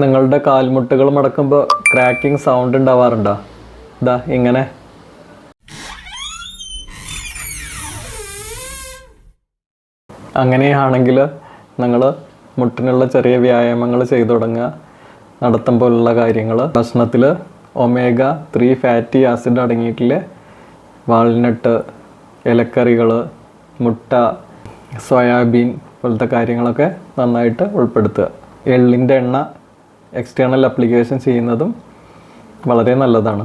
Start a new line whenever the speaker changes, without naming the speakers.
നിങ്ങളുടെ കാൽമുട്ടുകൾ മടക്കുമ്പോൾ cracking sound ഉണ്ടാവാറുണ്ടോ? ഇതാ ഇങ്ങനെ. അങ്ങനെയാണെങ്കിൽ നിങ്ങൾ മുട്ടിനുള്ള ചെറിയ വ്യായാമങ്ങൾ ചെയ്തു തുടങ്ങുക. നടത്തം പോലുള്ള കാര്യങ്ങൾ. ഭക്ഷണത്തിൽ omega-3 ഫാറ്റി ആസിഡ് അടങ്ങിയിട്ടുള്ള വാൾനട്ട്, ഇലക്കറികൾ, മുട്ട, സോയാബീൻ പോലത്തെ കാര്യങ്ങളൊക്കെ നന്നായിട്ട് ഉൾപ്പെടുത്തുക. എള്ളിൻ്റെ എണ്ണ എക്സ്റ്റേണൽ അപ്ലിക്കേഷൻ ചെയ്യുന്നതും വളരെ നല്ലതാണ്.